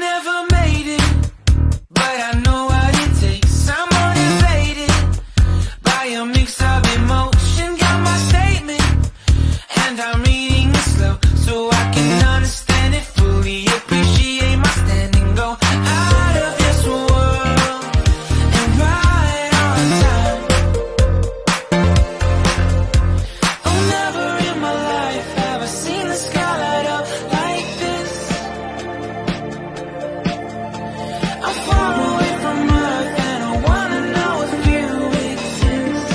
never made it, but I know what it takes. I'm motivated by a mix of emotion. Got my statement, and I'm reading it slow so I can understand it fully. Appreciate my standing, go out of this world and right on time. Oh, never in my life have I seen the sky light up like this. I'm far away from Earth and I wanna know if you exist.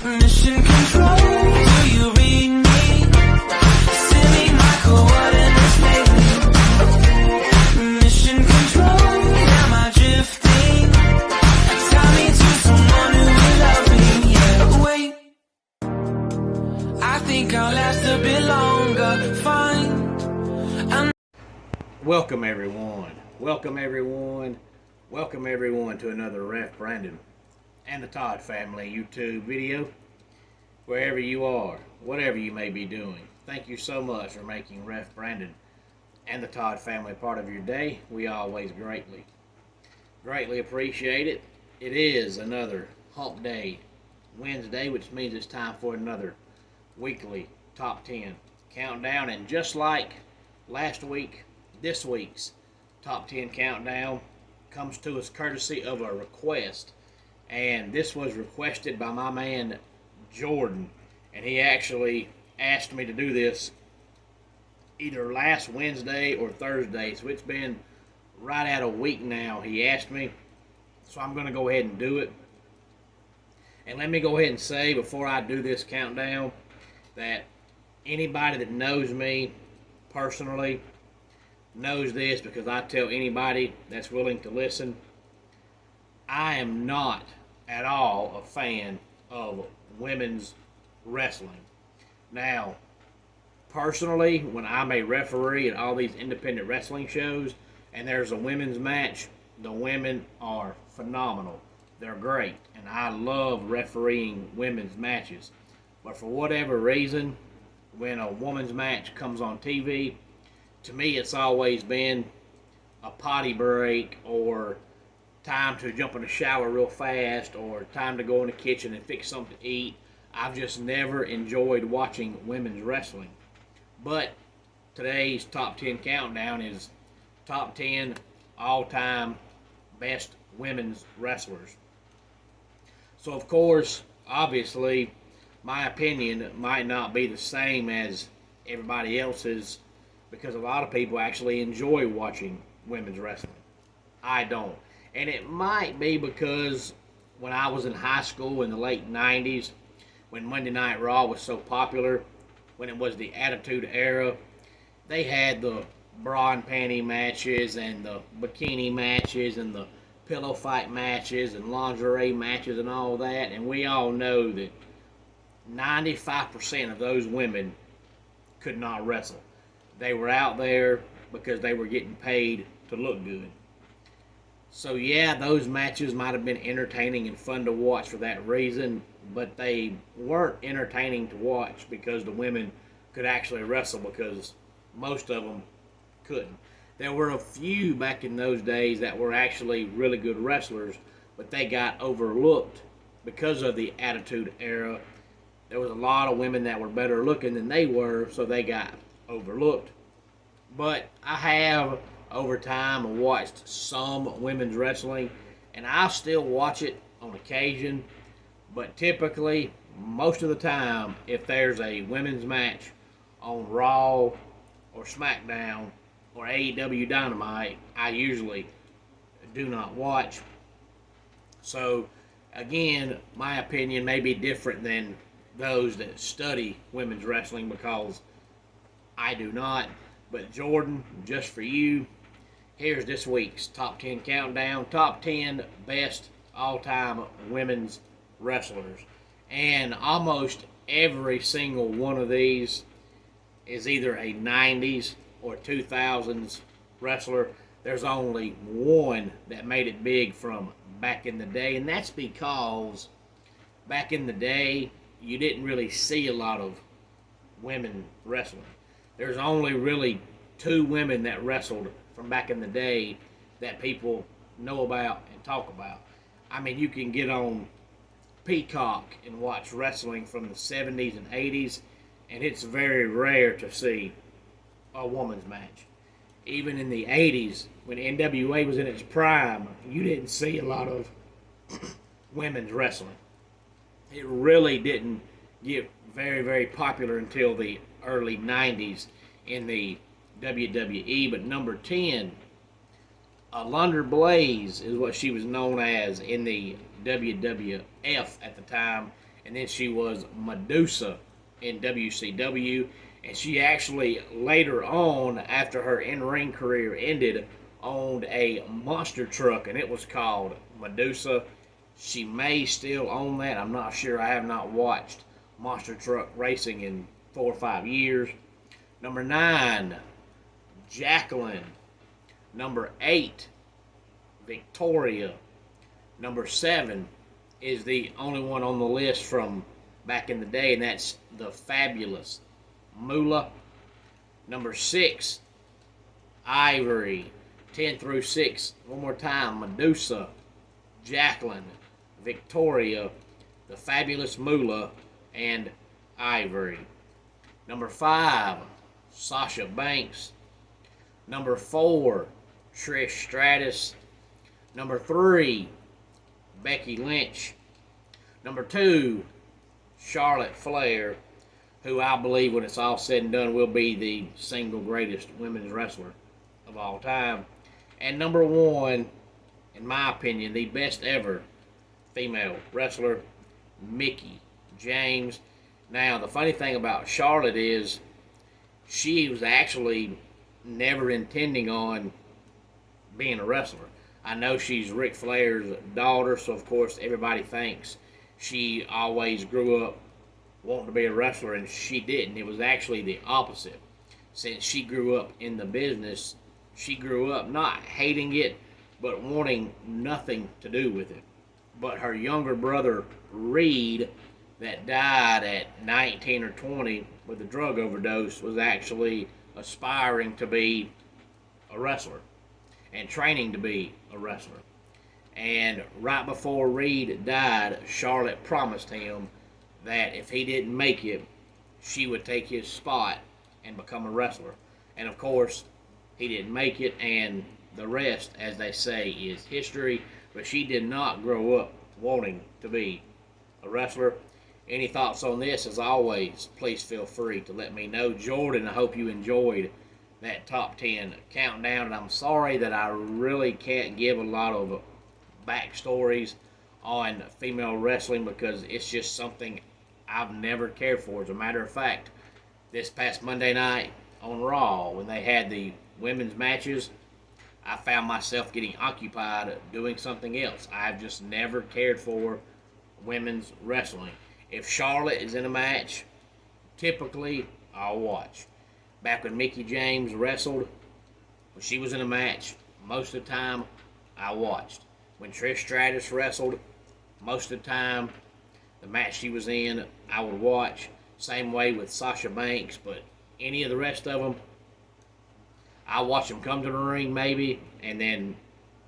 Mission control, do you read me? Send me my coordinates lately. Mission control, am I drifting? Tie me to someone who will love me, yeah. Wait, I think I'll last a bit longer. Fine. Welcome everyone. Welcome everyone. Welcome everyone to another Ref Brandon and the Todd Family YouTube video. Wherever you are, whatever you may be doing, thank you so much for making Ref Brandon and the Todd Family part of your day. We always greatly appreciate it. It is another hump day, Wednesday, which means it's time for another weekly top 10 countdown. And just like last week, this week's top 10 countdown comes to us courtesy of a request. And this was requested by my man Jordan. And he actually asked me to do this either last Wednesday or Thursday. So it's been right at a week now he asked me. So I'm going to go ahead and do it. And let me go ahead and say before I do this countdown that anybody that knows me personally knows this, because I tell anybody that's willing to listen, I am not at all a fan of women's wrestling. Now, personally, when I'm a referee at all these independent wrestling shows and there's a women's match, the women are phenomenal. They're great, and I love refereeing women's matches. But for whatever reason, when a woman's match comes on TV, to me it's always been a potty break, or time to jump in the shower real fast, or time to go in the kitchen and fix something to eat. I've just never enjoyed watching women's wrestling. But today's top 10 countdown is top 10 all-time best women's wrestlers. So of course, obviously, my opinion might not be the same as everybody else's, because a lot of people actually enjoy watching women's wrestling. I don't. And it might be because when I was in high school in the late 90s, when Monday Night Raw was so popular, when it was the Attitude Era, they had the bra and panty matches and the bikini matches and the pillow fight matches and lingerie matches and all that. And we all know that 95% of those women could not wrestle. They were out there because they were getting paid to look good. So yeah, those matches might have been entertaining and fun to watch for that reason, but they weren't entertaining to watch because the women could actually wrestle, because most of them couldn't. There were a few back in those days that were actually really good wrestlers, but they got overlooked because of the Attitude Era. There was a lot of women that were better looking than they were, so they got overlooked. But I have, over time, watched some women's wrestling, and I still watch it on occasion. But typically, most of the time, if there's a women's match on Raw or SmackDown or AEW Dynamite, I usually do not watch. So again, my opinion may be different than those that study women's wrestling, because I do not. But Jordan, just for you, here's this week's top 10 countdown. Top 10 best all-time women's wrestlers. And almost every single one of these is either a 90s or 2000s wrestler. There's only one that made it big from back in the day, and that's because back in the day, you didn't really see a lot of women wrestling. There's only really two women that wrestled from back in the day that people know about and talk about. I mean, you can get on Peacock and watch wrestling from the 70s and 80s, and it's very rare to see a woman's match. Even in the 80s, when NWA was in its prime, you didn't see a lot of women's wrestling. It really didn't get very, very popular until the early 90s in the WWE. But number 10, Alundra Blaze is what she was known as in the WWF at the time. And then she was Medusa in WCW. And she actually, later on, after her in-ring career ended, owned a monster truck, and it was called Medusa. She may still own that. I'm not sure. I have not watched monster truck racing in 4 or 5 years. Number 9, Jacqueline. Number 8, Victoria. Number 7 is the only one on the list from back in the day, and that's the Fabulous Moolah. Number 6, Ivory. 10 through 6. One more time. Medusa, Jacqueline, Victoria, the Fabulous Moolah, and Ivory. Number 5, Sasha Banks. Number 4, Trish Stratus. Number 3, Becky Lynch. Number 2, Charlotte Flair, who I believe, when it's all said and done, will be the single greatest women's wrestler of all time. And number 1, in my opinion, the best ever female wrestler, Mickie James. Now, the funny thing about Charlotte is she was actually never intending on being a wrestler. I know she's Ric Flair's daughter, so of course everybody thinks she always grew up wanting to be a wrestler, and she didn't. It was actually the opposite. Since she grew up in the business, she grew up not hating it, but wanting nothing to do with it. But her younger brother, Reed, that died at 19 or 20 with a drug overdose, was actually aspiring to be a wrestler and training to be a wrestler. And right before Reed died, Charlotte promised him that if he didn't make it, she would take his spot and become a wrestler. And of course, he didn't make it, and the rest, as they say, is history. But she did not grow up wanting to be a wrestler. Any thoughts on this? As always, please feel free to let me know. Jordan, I hope you enjoyed that top 10 countdown, and I'm sorry that I really can't give a lot of backstories on female wrestling because it's just something I've never cared for. As a matter of fact, this past Monday night on Raw, when they had the women's matches, I found myself getting occupied doing something else. I've just never cared for women's wrestling. If Charlotte is in a match, typically I'll watch. Back when Mickie James wrestled, when she was in a match, most of the time I watched. When Trish Stratus wrestled, most of the time, the match she was in, I would watch. Same way with Sasha Banks, but any of the rest of them, I'll watch them come to the ring maybe, and then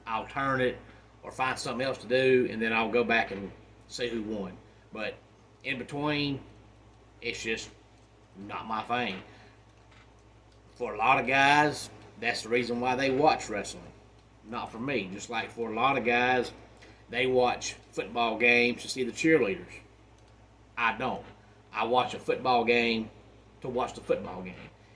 I'll turn it or find something else to do, and then I'll go back and see who won. But in between, it's just not my thing. For a lot of guys, that's the reason why they watch wrestling. Not for me. Just like for a lot of guys, they watch football games to see the cheerleaders. I don't. I watch a football game to watch the football game.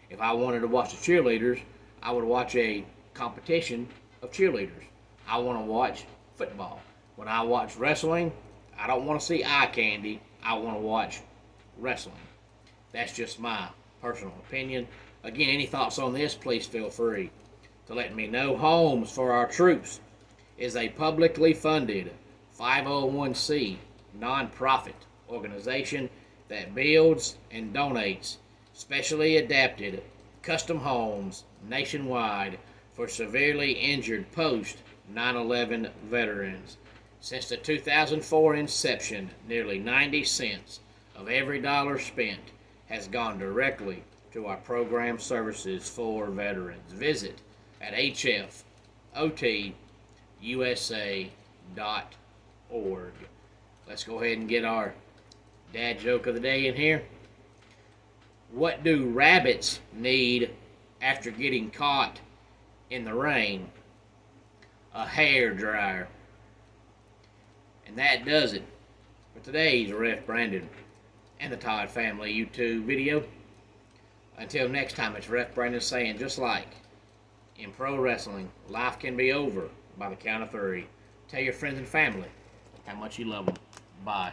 If I wanted to watch the cheerleaders, I would watch a competition of cheerleaders. I want to watch football. When I watch wrestling, I don't want to see eye candy. I want to watch wrestling. That's just my personal opinion. Again, any thoughts on this, please feel free to let me know. Homes for Our Troops is a publicly funded 501c nonprofit organization that builds and donates specially adapted custom homes nationwide for severely injured post 9/11 veterans. Since the 2004 inception, nearly 90 cents of every dollar spent has gone directly to to our program services for veterans. Visit at hfotusa.org. Let's go ahead and get our dad joke of the day in here. What do rabbits need after getting caught in the rain? A hair dryer. And that does it for today's Ref Brandon and the Todd Family YouTube video. Until next time, it's Ref Brandon saying, just like in pro wrestling, life can be over by the count of 3. Tell your friends and family how much you love them. Bye.